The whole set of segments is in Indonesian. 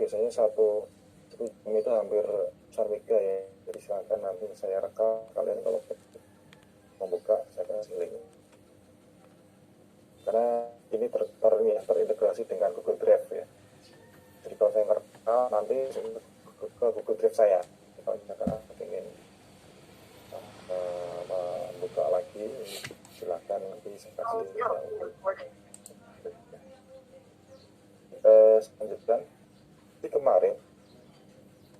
biasanya satu jam itu hampir besar mega ya. Jadi silakan nanti saya rekam, kalian kalau membuka saya kasih link. Karena ini terintegrasi dengan Google Drive ya. Jadi kalau saya ngerekam nanti ke Google Drive saya. Kalau misalkan ingin membuka lagi, silakan nanti saya kasih yang selanjutkan. Di kemarin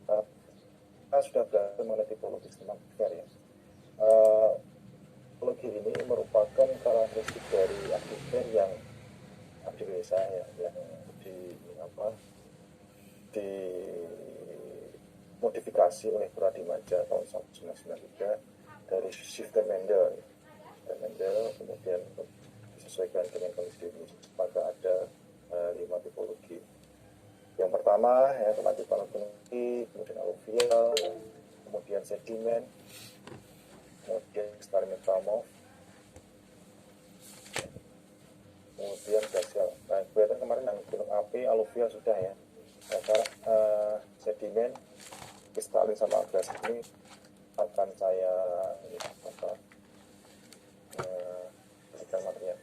kita sudah belajar mengenai tipologi sistem aktiver ya. Tipologi ini merupakan karakteristik dari aktiver yang dewasa ya, yang dimodifikasi oleh Pradimaja tahun 1993 dari sistem Mendel. Kemudian disesuaikan dengan kondisi bisnis. Maka ada 5 tipologi. Yang pertama ya kematian teknologi, kemudian aluvial, kemudian sedimen, kemudian metamorf, kemudian glasial. Nah, kelihatan kemarin yang gunung api, aluvial sudah ya. Nah, sedimen, kristalin sama glasial ini akan saya berikan material.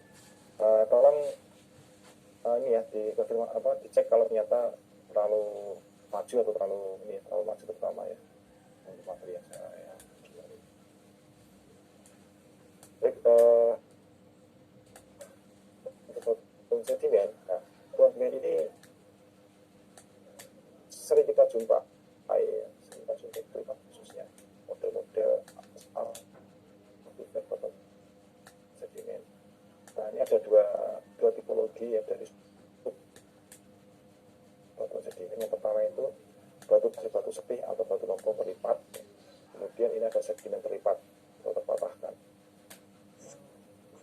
Tolong ini ya dicek kalau ternyata terlalu maju atau terlalu maju terutama ya untuk material saya. Baik, untuk sedimen, nah sedimen ini sering kita jumpa, khususnya model-model sedimen. Nah ini ada dua tipologi ya dari batu sedimen. Yang pertama itu batu sepih atau batu lompong terlipat. Kemudian ini ada sedimen terlipat atau terpatahkan.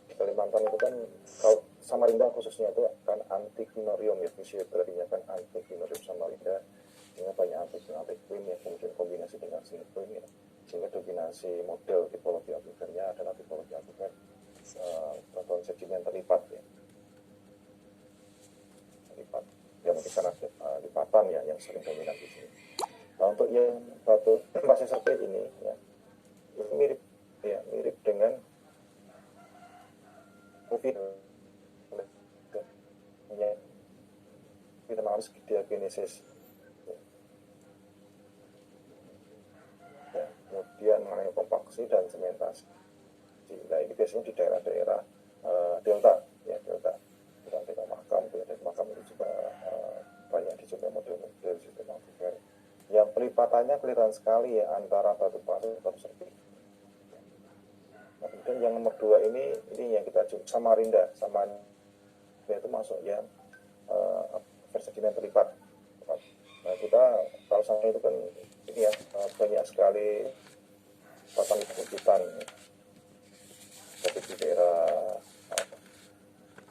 Di Kalimantan itu kan kalau Samarinda khususnya itu kan antiquinorium ya, fisioterapinya kan antiquinorium Samarinda, sehingga banyak antiquin ya, kemudian kombinasi dengan sinuquin ya, sehingga dominasi model tipologi akuifernya adalah tipologi akuifer batuan sedimen terlipat ya. Terlipat ya, mungkin karena lipatan ya yang sering dominan di sini. Nah untuk yang batu pasir serpit ini ya, itu mirip dengan COVID ya, kita harus diagenesis ya, kemudian mengenai kompaksi dan sementasi. Nah ini biasanya di daerah-daerah delta ya, delta makam ya, dan makam itu juga banyak dijumpai model-model sistem akuifer yang pelipatannya kelihatan sekali ya antara batu pasir dan batu serpit. Nah, kemudian yang nomor 2 ini yang kita Samarinda itu masuk yang sedimen terlipat. Nah kita kalau sama itu kan ini ya banyak sekali patan seperti di daerah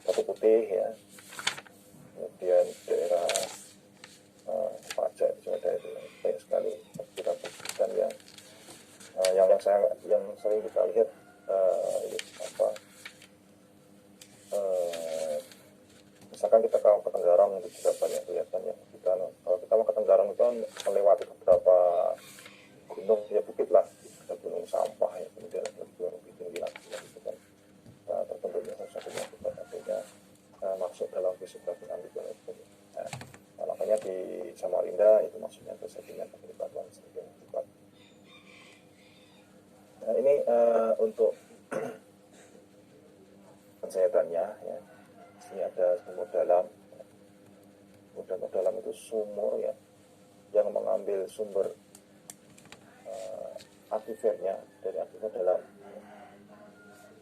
Batu Putih ya, kemudian daerah Pajak juga ada itu banyak sekali kita dan yang sering kita lihat misalkan kita kalau ke Tenggarong itu juga banyak kelihatan ya. Kalau kita mau ke Tenggarong itu melewati beberapa gunung ya, bukit lah, ada gunung sampah ya, kemudian ada gunung tinggi lagi gitu kan, terbentuknya satu-satunya akibat artinya masuk dalam fisiografi antiquinorium. Nah, makanya di Samarinda itu maksudnya ke sedimen terlipat. Nah ini untuk pencetannya ya, ini ada sumur dalam. Sumur dalam itu sumur ya yang mengambil sumber akuifernya dari akuifer dalam.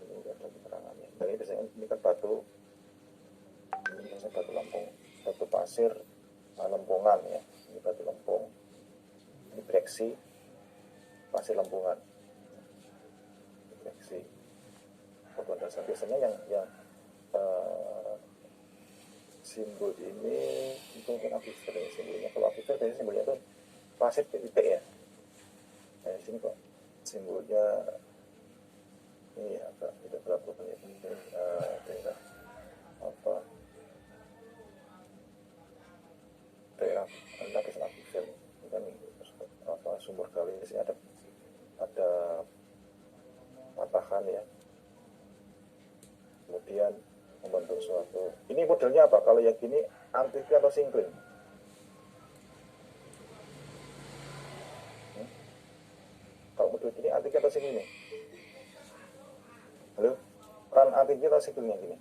Ini ada keterangannya. Dan ini biasanya ini kan batu lempung, batu pasir lempungan ya. Ini batu lempung, ini breksi pasir lempungan, breksi. Batuan dasar biasanya yang simbol ini itu mungkin akuifer ya simbolnya. Kalau akuifer biasanya simbolnya itu pasir titik ya. Nah di sini kok simbolnya ini agak tidak berapa banyak daerah daerah Ini modelnya apa? Kalau yang gini anti-clean atau syncline? Kalau model gini anti-clean atau syncline? Halo? Kan anti-clean atau syncline yang gini?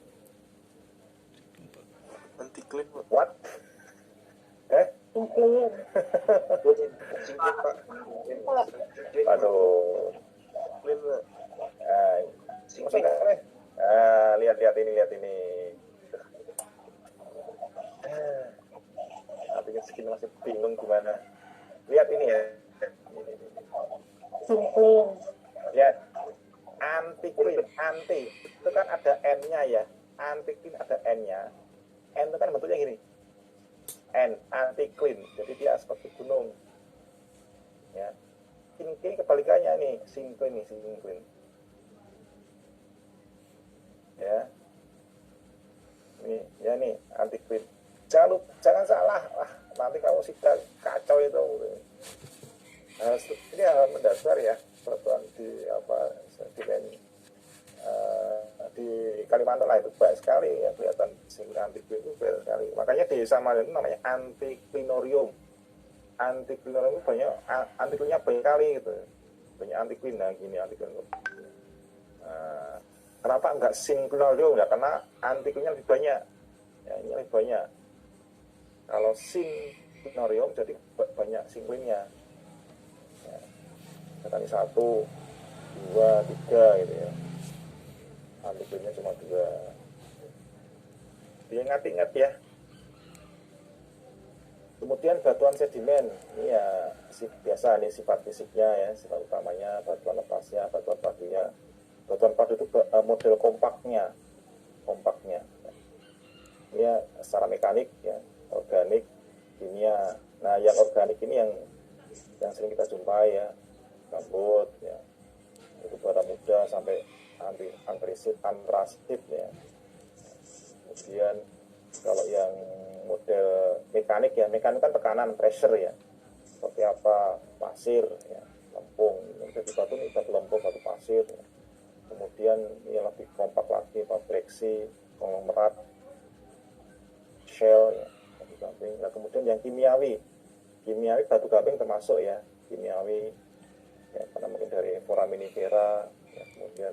Anti-clean, Pak. What? Syncline. Syncline, Pak. Aduh. Clean, Pak. Maksudnya lihat ini. Artinya segini masih bingung gimana. Lihat ini ya. Ini. Syncline. Lihat. Anti-clean, anti. Itu kan ada N-nya ya. Anti-clean ada N-nya. N itu kan bentuknya gini. N, anti-clean. Jadi dia seperti gunung. Ya. Syncline kebalikannya nih. Syncline nih, syncline. Ya. Nih, anti-clean. Jangan salah. Nanti kamu sudah kacau itu. Ini hal mendasar ya. Peraturan di Kalimantan lah itu banyak sekali ya, kelihatan syncline anti-clean itu banyak sekali. Makanya di Samarinda itu namanya anti-cleanorium. Anti-cleanorium itu banyak, anti-cleannya banyak kali gitu. Banyak anti-clean, nah gini anti-clean. Kenapa enggak synclinorium ya? Karena anti-cleannya lebih banyak. Ya, ini lebih banyak. Kalau synclinorium jadi banyak synclinnya. Ya. Kali 1, 2, 3 gitu ya. Anti-cleannya cuma 2. Dia ingat ya. Kemudian batuan sedimen, ini ya biasa nih sifat fisiknya ya, sifat utamanya batuan lepasnya, batuan padunya. Batuan padu itu model kompaknya. Ini secara mekanik ya, organik, kimia. Nah, yang organik ini yang sering kita jumpai ya, gambut ya, itu bara muda sampai antrasit ya. Kemudian kalau yang model mekanik ya, mekanik kan tekanan, pressure ya, seperti apa, pasir ya, lempung. Jadi batu ini batu lempung, batu pasir ya. Kemudian yang lebih kompak lagi, breksi, konglomerat, shell ya, batu gamping. Nah, kemudian yang kimiawi batu gamping termasuk ya, kimiawi ya, karena mungkin dari foraminifera ya, kemudian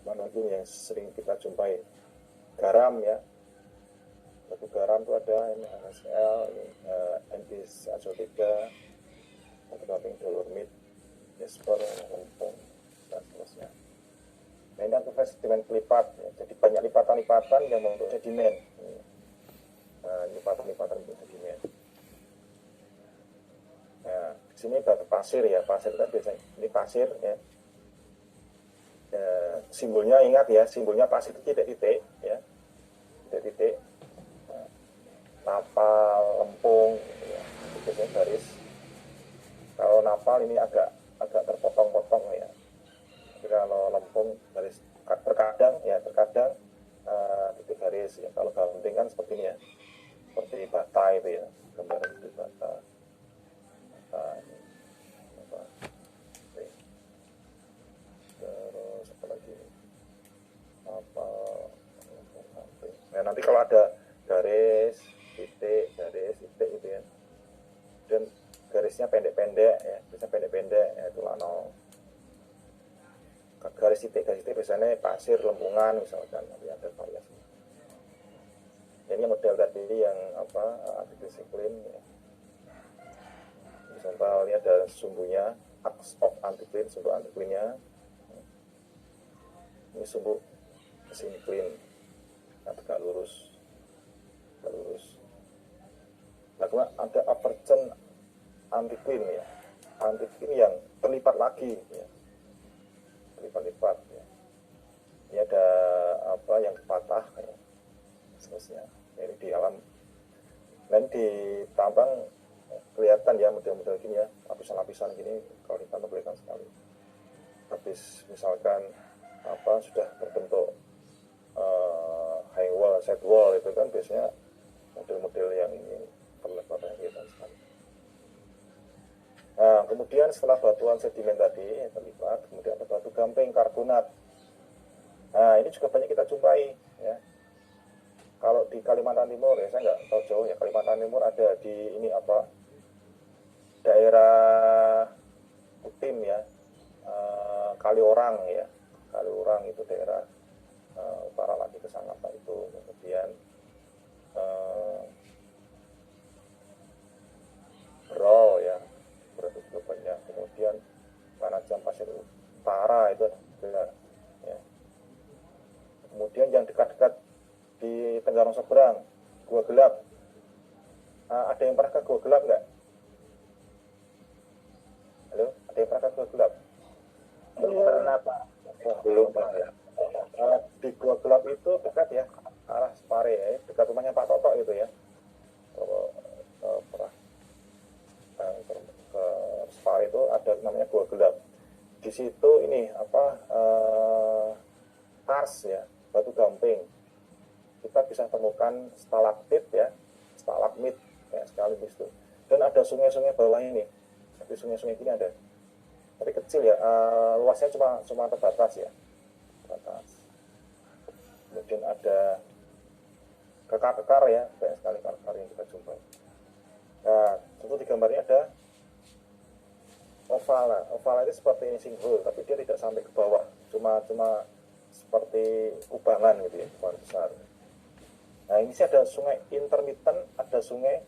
mana lagi yang sering kita jumpai, garam ya, batu garam itu ada NaCl, Andesite azotika, batu gamping dolomit, jasper, lempung, dan seterusnya. Nah, ini adalah sedimen pelipat ya. Jadi banyak lipatan-lipatan yang membentuk sedimen. Nah, lipatan-lipatan membentuk sedimen. Nah, di sini batu pasir ya, pasir kan biasanya ini pasir ya. Simbolnya ingat ya, simbolnya pasir itu titik-titik ya, titik-titik. Nah, napal, lempung ya, itu biasanya garis. Kalau napal ini agak terpotong-potong ya. Jadi kalau lempung garis terkadang titik garis ya. Kalau gamping kan seperti ini ya, seperti bata itu ya, gambaran seperti bata. Terus apa lagi? Nah, nanti kalau ada garis titik gitu ya, dan garisnya pendek-pendek ya, bisa pendek-pendek ya, itu lano. Garis titik biasanya pasir, lempungan misalkan, nanti ada variasi. Ini model tadi yang anti-syncline ya. Misal ini ada sumbunya, axe of anti-clean, sumbu anti-cleannya. Ini sumbu syncline, tegak lurus. Nah, kemudian ada apercen anti-clean ya, anti-clean yang terlipat lagi ya, terlipat-lipat ya. Ini ada yang patah ya, seterusnya. Ini di alam, dan di tambang kelihatan ya model-model gini ya, lapisan-lapisan gini kalau di tambang kelihatan sekali. Habis misalkan sudah terbentuk high wall, side wall itu kan biasanya model-model yang ini terlibatnya kelihatan sekali. Nah, kemudian setelah batuan sedimen tadi yang terlibat, kemudian ada batu gamping karbonat. Nah, ini juga banyak kita jumpai ya. Kalau di Kalimantan Timur ya, saya nggak tahu jauh ya. Kalimantan Timur ada di ini apa, daerah Kutim ya, Kaliorang ya. Kaliorang itu daerah utara lagi ke Sangatta itu. Kemudian Bro ya, berarti juga banyak. Kemudian Penajam Pasir Utara itu ada ya. Kemudian yang dekat-dekat di Tenggarong Seberang, Gua Gelap. Ada yang pernah ke Gua Gelap nggak? Halo, ada yang pernah ke Gua Gelap? Pernah Pak. Oh, belum pernah ya. Di Gua Gelap itu dekat ya, arah Separe ya, dekat rumahnya Pak Toto itu ya. Kalau pernah ke Separe itu ada namanya Gua Gelap. Di situ ini apa, kars ya, batu gamping. Kita bisa temukan stalaktit ya, stalagmit ya, sekaligus itu. Dan ada sungai-sungai bawah ini. Tapi sungai-sungai ini ada. Tapi kecil ya, luasnya cuma terbatas ya. Terbatas. Kemudian ada kekar-kekar ya, banyak sekali kekar yang kita jumpai. Nah, tentu di gambarnya ada oval. Oval itu seperti ini sinkhole, tapi dia tidak sampai ke bawah. Cuma seperti kubangan gitu ya, kubangan besar. Nah, ini sih ada sungai intermittent, ada sungai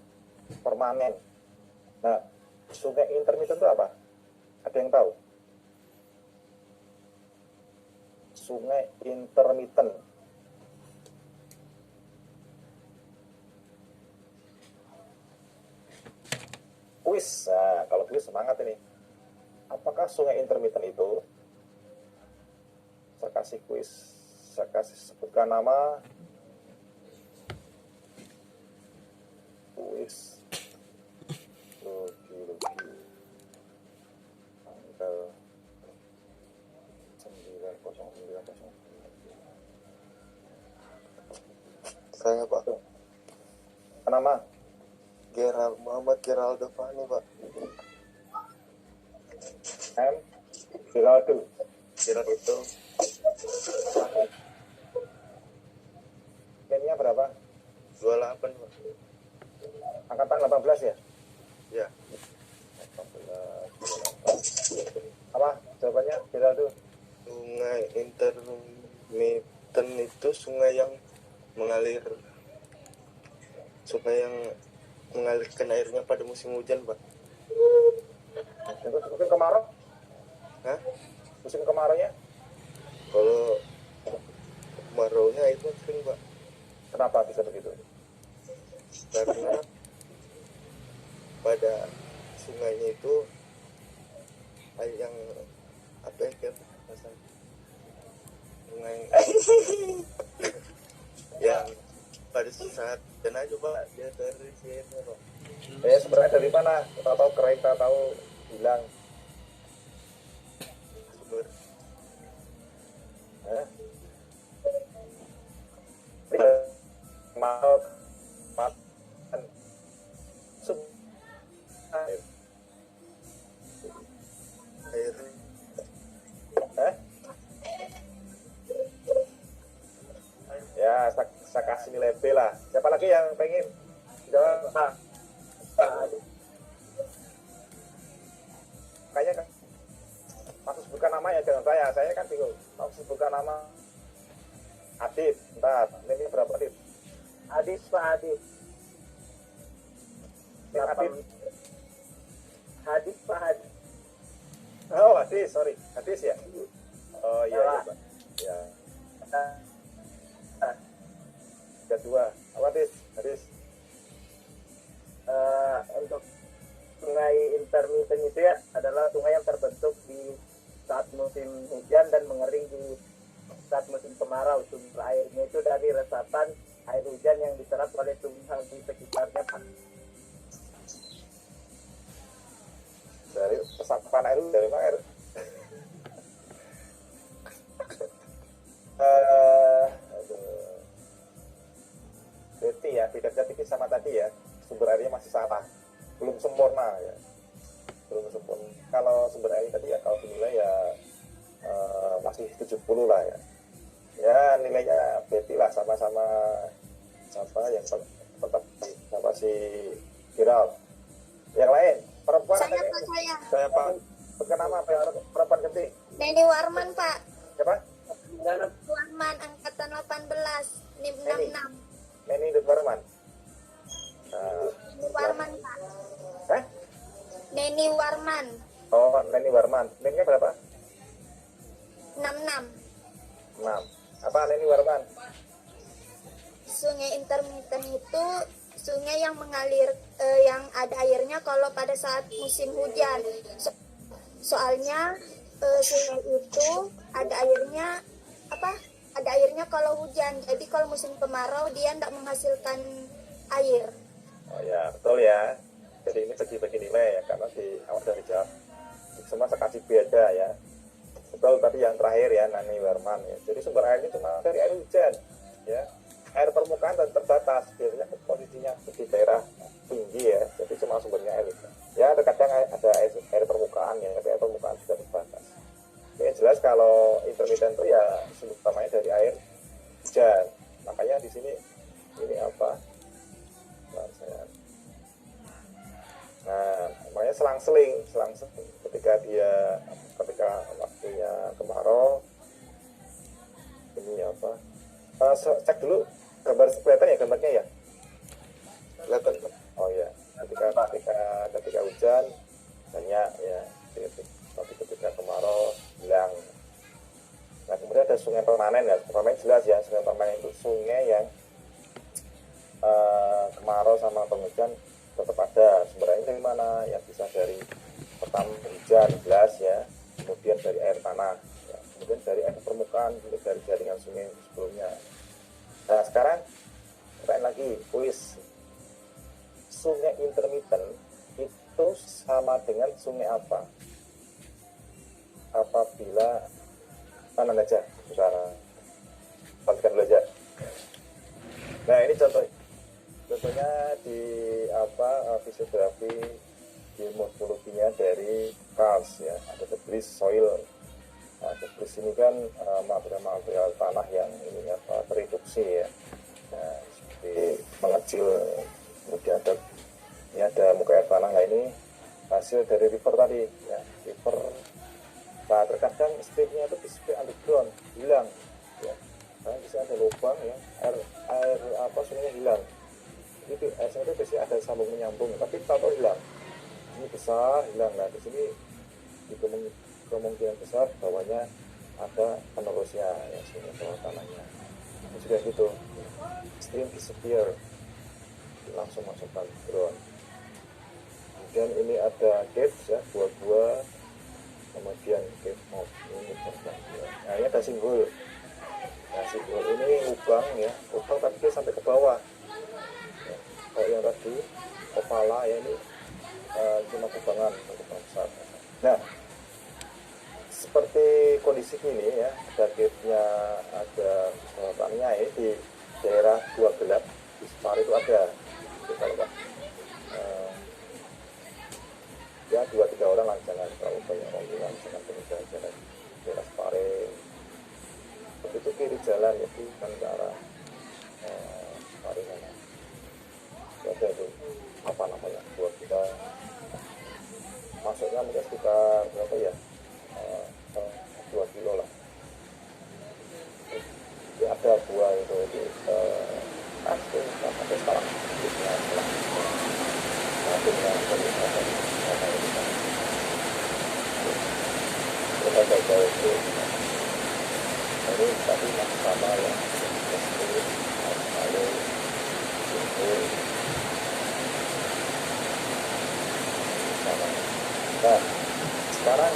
permanen. Nah, sungai intermittent itu apa? Ada yang tahu? Sungai intermittent. Kuis. Nah, kalau kuis semangat ini. Apakah sungai intermittent itu? Saya kasih kuis. Saya kasih sebutkan nama. Kuis. Logi. Tanggal 90909. Saya Pak. Nama? Muhammad Geraldo Fahmi Pak. M. Geraldo. Geraldo. Pen-nya berapa? 28 Pak. Angkatan 18 ya? Ya. 18. Apa jawabannya? Geraldo. Sungai intermittent itu sungai yang mengalir, sungai yang mengalirkan airnya pada musim hujan Pak. Terus musim kemarau? Hah? Musim kemaraunya? Kalau kemaraunya airnya kering Pak. Kenapa bisa begitu? Karena pada sungainya itu air yang apa ya, kayak sungai yang pada saat dan aja Pak dia dari sini Pak. Sebenarnya dari mana? Kita tahu kering, kita tahu hilang. Sumber Maut, air ya, saya kasih nilai B lah. Siapa lagi yang pengen jawab? Kayaknya kan masuk sebutkan nama ya, jangan saya kan bingung. Mau sebutkan nama Adit, bentar, ini berapa Adit? Adis Pak Adis. Adit. Hadis Pak Hadis. Oh, Hadis, sorry. Hadis ya? Oh iya, iya Pak. Ya. Kedua, apa Hadis? Hadis. Untuk sungai intermittent itu ya adalah sungai yang terbentuk di saat musim hujan dan mengering di saat musim kemarau. Sumber airnya itu dari resapan air hujan yang diserap oleh tumbuhan di sekitarnya Pak. Dari resapan air dari mana air? Berarti ya beda tipis sama tadi ya, sumber airnya masih sama, belum sempurna ya, belum sempurna. Kalau sumber air tadi ya kalau dinilai ya masih 70 lah ya, Ya nilainya beti lah, sama-sama siapa yang tetap sama si viral. Yang lain perempuan Saya ada Pak, saya. saya Pak nama perempuan gede Neni Warman Pak. siapa? Warman angkatan 18 NIM 66. Neni Warman. Neni Warman Pak. Hah? Neni Warman Oh, Neni Warman. Nini berapa? 66. 6. Apa Neni Warman? Sungai intermittent itu sungai yang mengalir yang ada airnya kalau pada saat musim hujan. Soalnya sungai itu ada airnya apa? Ada airnya kalau hujan. Jadi kalau musim kemarau dia tidak menghasilkan air. Oh ya, betul ya. Jadi ini bagi-bagi nilai ya, karena di awal dari jawab semua sekasih beda ya. Betul tadi yang terakhir ya, Nani Warman ya. Jadi sumber airnya cuma dari air hujan ya. Air permukaan dan terbatas, biasanya posisinya di daerah tinggi ya. Jadi cuma sumbernya air hujan. Ya terkadang ada air permukaan ya, tapi air permukaan juga terbatas. Yang jelas kalau intermittent itu ya sumber utamanya dari air hujan. Makanya di sini ini apa? Nah, makanya selang-seling ketika waktunya kemarau ini apa? Cek dulu kelihatan ya gambarnya ya. Kelihatan. Oh ya, ketika hujan banyak ya, tapi ketika kemarau hilang. Nah kemudian ada sungai permanen ya, permanen jelas ya, sungai permanen itu sungai yang kemarau sama penghujan tetap ada. Sumbernya dari mana? Ya bisa dari pertama hujan jelas ya, kemudian dari air tanah ya, kemudian dari air permukaan, kemudian dari jaringan sungai sebelumnya. Nah sekarang pertanyaan lagi, kuis, sungai intermittent itu sama dengan sungai apa apabila mana aja secara pastikan dulu aja. Nah ini contohnya di fisiografi di morfologinya dari Kars ya, ada debris soil. Nah, debris ini kan material tanah yang ini tereduksi ya. Nah, seperti mengecil, kemudian ada muka air tanah. Nah ini hasil dari river tadi ya, river. Nah terkadang stripnya itu di strip underground hilang ya, karena bisa ada lubang ya, air sungainya hilang. Itu air sungai itu biasanya ada sambung menyambung, tapi tahu hilang. Ini besar hilang. Nah di sini di kemungkinan besar bawahnya ada penerusnya ya, sungai bawah tanahnya. Ini juga gitu, stream disappear, langsung masuk underground. Kemudian ini ada caves ya, gua-gua, kemudian cave mouth ini terbang. Nah ini ada simbol. Nah simbol ini lubang ya, lubang tapi dia sampai ke bawah. Ya, kalau yang tadi opala ya ini cuma kubangan besar. Nah seperti kondisi ini ya, ada cave-nya, ada tanahnya ya, di daerah Gua Gelap di Separi itu ada. Kita lihat. Ya 2-3 orang lah, jangan terlalu banyak rombongan, jangan berjalan-jalan daerah Separe. Begitu kiri jalan itu kan ke arah Separe sana. Ada itu apa namanya, buat kita masuknya mungkin sekitar berapa ya, 2 kilo lah. Jadi ada buah itu di asli sampai sekarang kita baca itu ini tadi sama yang itu lalu itu sama. Nah sekarang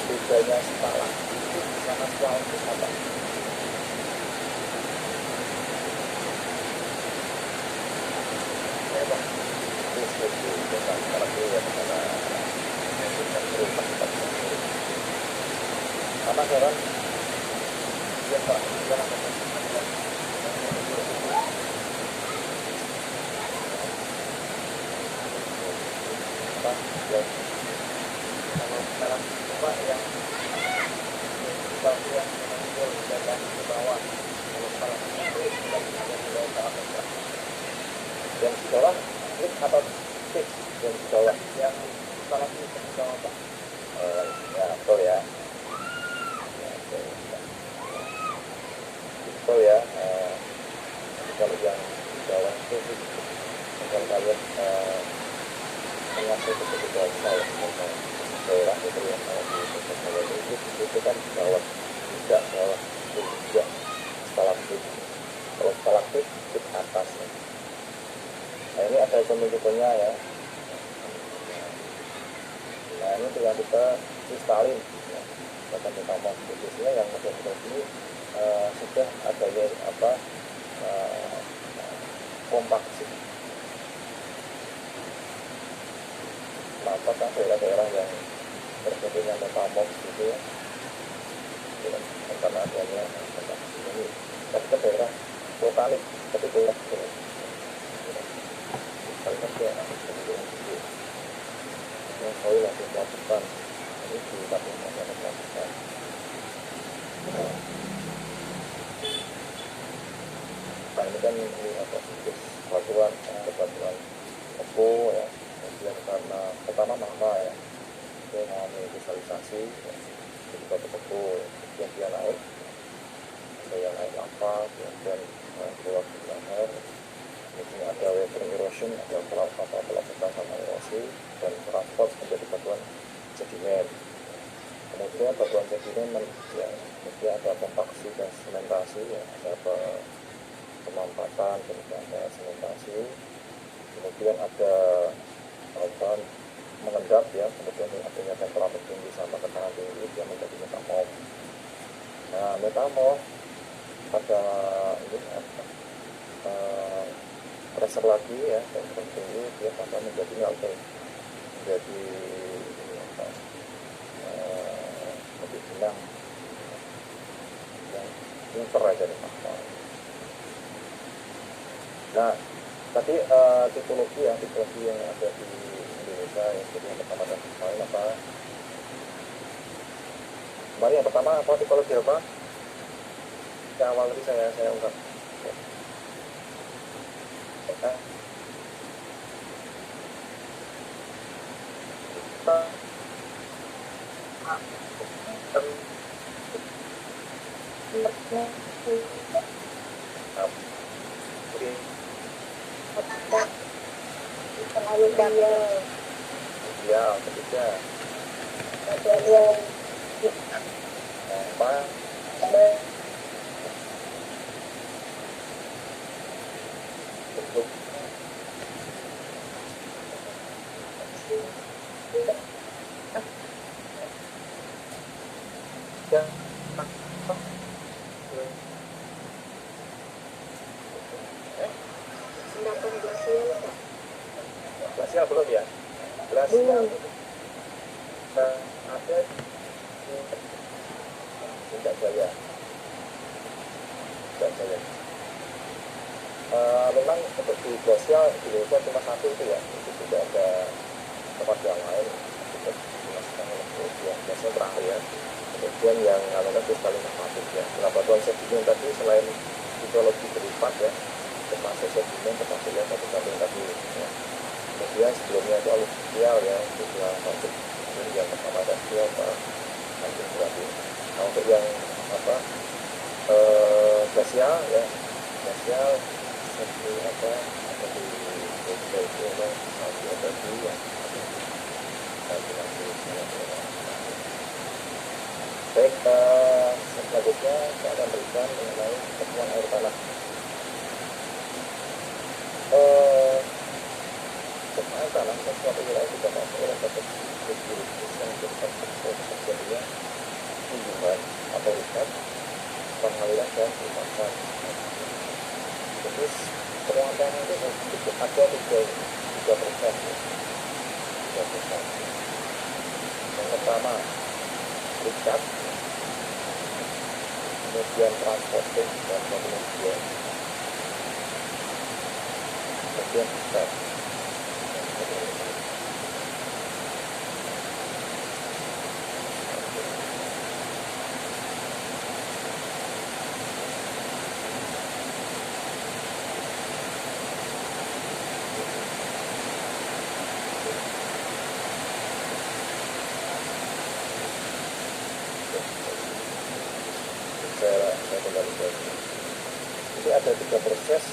bedanya skala itu sama skala itu apa? Karena sekarang dia tak yang yang ke bawah yang di bawah klik atau fix yang di bawah yang salah satu di bawah Pak. ya betul ya. Betul ya. Kalau yang di bawah itu kalau kalian mengatur seperti bahasa ya daerah itu yang mau di itu kan di bawah tidak bawah itu tidak stalaktit. Kalau stalaktit di atas ya. Nah ini ada hitung-hitungnya ya. Nah ini tinggal kita kristalin ya. Bahkan metamorf biasanya yang model-model ini sudah adanya kompaksi. Kenapa kan daerah-daerah yang terjadinya metamorf gitu ya, karena adanya kompaksi ini. Tapi ke daerah vulkanik, tapi daerah kalimat ya yang soil langsung melakukan ini di tapi melakukan. Nah ini kan ini apa situs batuan tepo ya, kemudian karena pertama mahal ya, dia mengalami visualisasi ya, jadi batu tepo ya. Kemudian dia naik, ada yang naik lava, kemudian keluar di air. Ini ada weathering erosion, ada pelapukan sama erosi dan transport menjadi batuan sedimen. Kemudian batuan sedimen yang kemudian ada kompaksi dan sementasi, ya, ada pemampatan, kemudian ada sementasi, kemudian ada mengendap ya, kemudian adanya temperatur tinggi sama tekanan tinggi yang menjadi metamorf. Nah metamorf pada ini pressure lagi ya, dan tinggi dia akan menjadi melting, menjadi lebih benang yang pinter aja nih Pak. Nah tadi tipologi yang ada di Indonesia yang jadi yang pertama dan kemarin apa? Kemarin yang pertama apa tipologi apa? Yang awal tadi saya ungkap. Terlalu dia Ya, ketiga apa? Bentuk yang endapan glasial Pak. glasial belum ya? Glasial ada tidak jaya. Memang untuk di glasial di Indonesia cuma satu itu ya, itu tidak ada tempat yang lain. Itu dimasukkan oleh kemudian biasanya terakhir ya. Kemudian yang namanya kristalin magmatik ya. Nah batuan sedimen tadi selain hidrologi berlipat ya, termasuk sedimen termasuk ya batu-batu tadi ya. Kemudian sebelumnya itu aluvial ya, itu masuk yang pertama tadi apa anjing berarti. Nah untuk yang apa glasial ya, glasial seperti apa seperti itu apa salju tadi ya, baik. Selanjutnya saya akan berikan mengenai temuan air tanah. Air tanah sesuatu wilayah juga masuk oleh potensi geologis yang terjadinya kunjungan atau riset pengaliran dan perumahan. Jadi temuan tanah itu ada tiga proses. Yang pertama riset, kemudian transporting dan kemudian riset.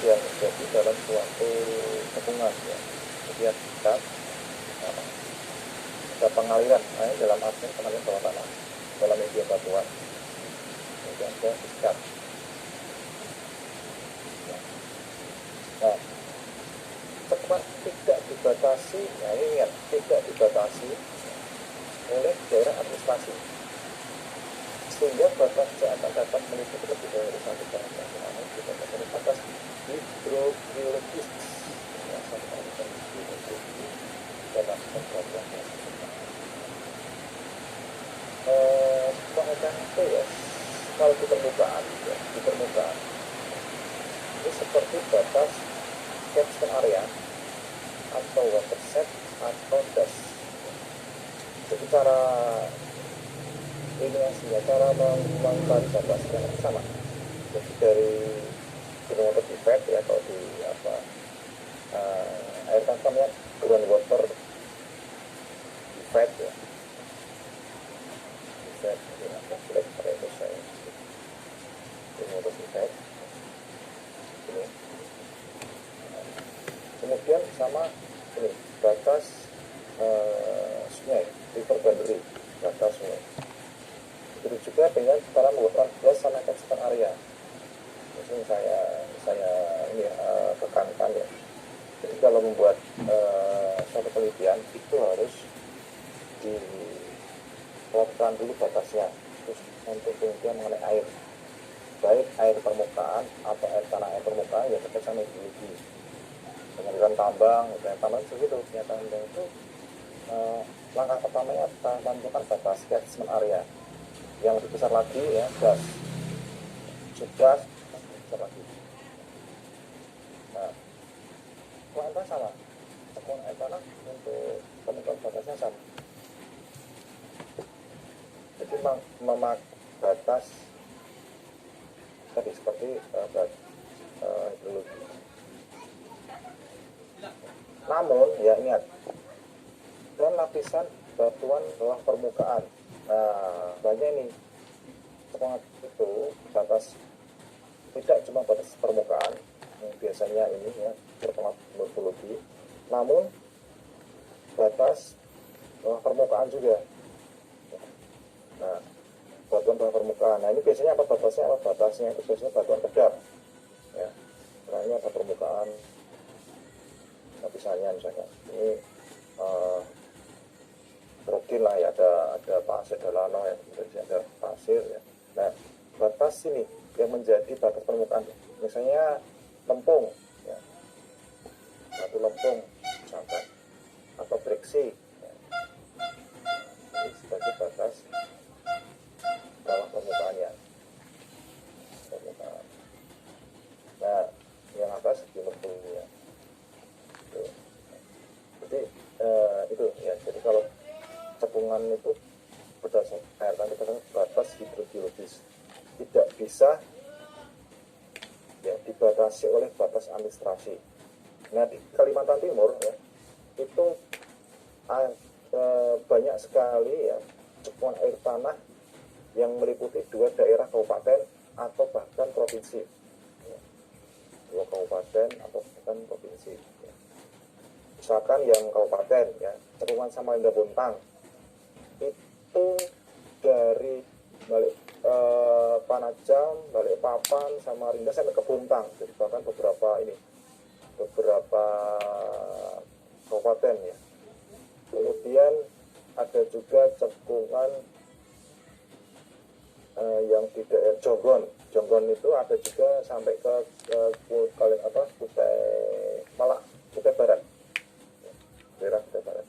yang terjadi dalam suatu cekungan ya. Jadi ada ada pengaliran, dalam arti pengaliran bawah tanah dalam media batuan. Kemudian ada iskat. Nah, cekungan tidak dibatasi, nah ini ingat, tidak dibatasi oleh daerah administrasi, sehingga batasnya akan dapat meliputi lebih dari satu daerah nasional juga dari batas hidrogeologis ya, satu kawasan hidrogeologi dalam peraturan pengecahan itu ya kalau di permukaan ya, di permukaan ini seperti batas catchment area atau watershed atau das. Jadi cara eliminasinya, cara mengetahui batasnya sama. Jadi dari gunung water effect ya, kalau di air tangkamnya ground water effect ya. Effect jadi apa? Black itu saya gunung water effect. Ini. Kemudian sama ini batas sungai, river boundary, batas sungai. Itu juga dengan cara membuat gas sama catchment area. Mungkin saya ini tekankan ya. Jadi kalau membuat suatu penelitian itu harus dilakukan dulu batasnya. Terus untuk penelitian mengenai air, baik air permukaan atau air tanah air permukaan ya terkait sama geologi. Pengaliran tambang, segitu. Kenyataan itu langkah pertamanya tentukan batas catchment area. Yang lebih besar lagi ya gas, sudah besar lagi. Nah, kualitas sama, cekungan air tanah untuk penentuan batasnya sama. Jadi memak batas tadi seperti hidrologi. Namun ya ingat, dan lapisan batuan bawah permukaan. Nah, banyak ini cekungan itu batas tidak cuma batas permukaan yang biasanya ini ya morfologi, namun batas bawah permukaan juga. Nah, batuan bawah permukaan. Nah, ini biasanya apa batasnya? Batasnya itu biasanya batuan kedap. Ya, karena ada permukaan lapisannya misalnya ini rogin lah ya, ada pasir, ada lano ya, kemudian ada pasir ya. Nah, batas ini yang menjadi batas permukaan, misalnya lempung ya, batu lempung misalkan, atau breksi ya. Ini sebagai batas bawah permukaannya, permukaan. Nah, yang atas di lempungnya. Jadi itu ya, jadi kalau cekungan itu berdasarkan air tanah berdasarkan batas hidrogeologis, tidak bisa ya dibatasi oleh batas administrasi. Nah, di Kalimantan Timur ya itu banyak sekali ya cekungan air tanah yang meliputi 2 daerah kabupaten atau bahkan provinsi ya. 2 kabupaten atau bahkan provinsi ya. Misalkan yang kabupaten ya, cekungan Samarinda Bontang itu dari balik Panajam, Balikpapan, Samarinda sampai ke Bontang. Jadi bahkan beberapa kabupaten ya. Kemudian ada juga cekungan yang di daerah Jonggon. Jonggon itu ada juga sampai ke Kutai Barat. Daerah Kutai Barat.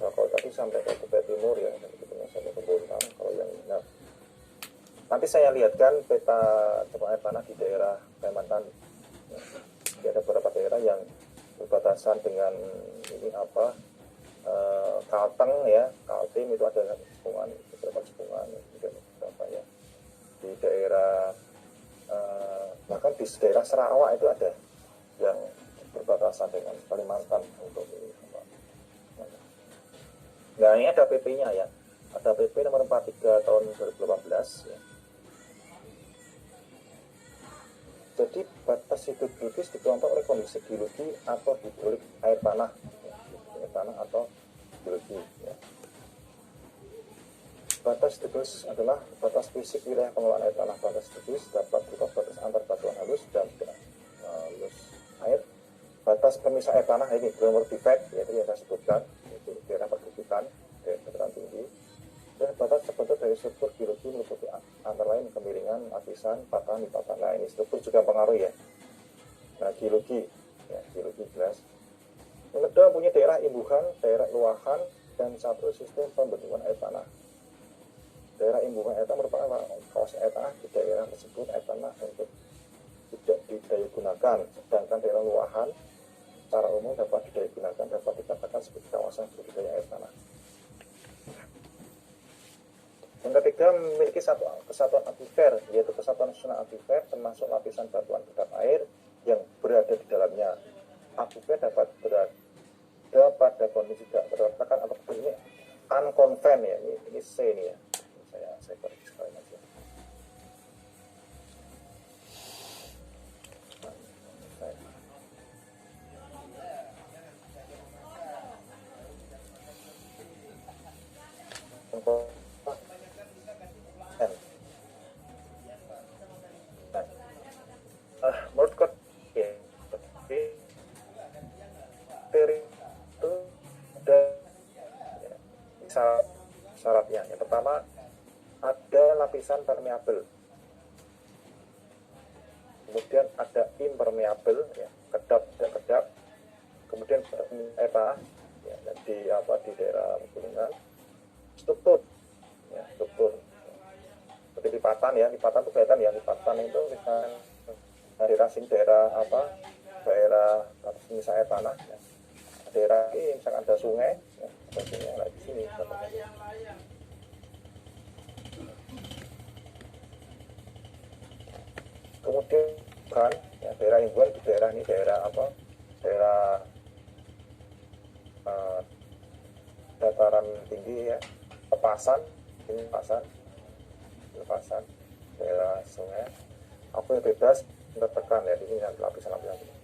Nah, kalau tadi sampai ke Kutai Timur ya, sampai ke Bontang. Kalau yang nanti saya lihatkan peta cekungan air tanah di daerah Kalimantan. Ya, ada beberapa daerah yang berbatasan dengan ini Kalteng ya, Kaltim itu ada cekungan, beberapa cekungan, beberapa ya. Di daerah bahkan di daerah Sarawak itu ada yang berbatasan dengan Kalimantan untuk ini. Nah, ini ada PP-nya ya. Ada PP nomor 43 tahun 2018 ya. Jadi batas residu biologis dikelompok oleh kondisi geologi atau hidrolik air tanah, ya, air tanah atau geologi. Ya. Batas hidrologis adalah batas fisik wilayah pengelolaan air tanah. Batas hidrologis dapat berupa batas antar batuan halus dan halus air. Batas pemisah air tanah ini groundwater defect, yaitu yang saya sebutkan, yaitu daerah perbukitan, daerah dataran tinggi. Dan batas terbentuk dari struktur geologi meliputi antara lain kemiringan, lapisan, patahan, lipatan. Nah ini struktur juga mempengaruhi ya. Nah geologi, ya geologi jelas. Yang kedua punya daerah imbuhan, daerah luahan, dan satu sistem pembentukan air tanah. Daerah imbuhan air tanah merupakan kawasan air tanah di daerah tersebut air tanah untuk tidak didaya-gunakan, sedangkan daerah luahan secara umum dapat didaya-gunakan, dapat dikatakan sebagai kawasan budidaya air tanah. Yang ketiga memiliki satu kesatuan akuifer, yaitu kesatuan nasional akuifer termasuk lapisan batuan kedap air yang berada di dalamnya. Akuifer dapat berada pada kondisi tidak terletakkan atau ini unconfined ya, ini C ini ya. Saya koreksi sekali lagi. Menurut kode ya, teri itu ada ya, syaratnya. Yang pertama ada lapisan permeabel, kemudian ada impermeabel, ya, kedap tidak kedap, kemudian ya, di daerah pegunungan, struktur, ya, struktur. Seperti lipatan ya, lipatan itu kelihatan ya, lipatan itu misalnya daerah atas misal air tanah, ya. Daerah ini misalkan ada sungai, ya, ada sungai nah, di sini. Kemudian kan, ya, daerah imbuhan di daerah ini daerah dataran tinggi ya, lepasan daerah sungai, apa yang bebas tertekan ya, di sini lapisan-lapisan.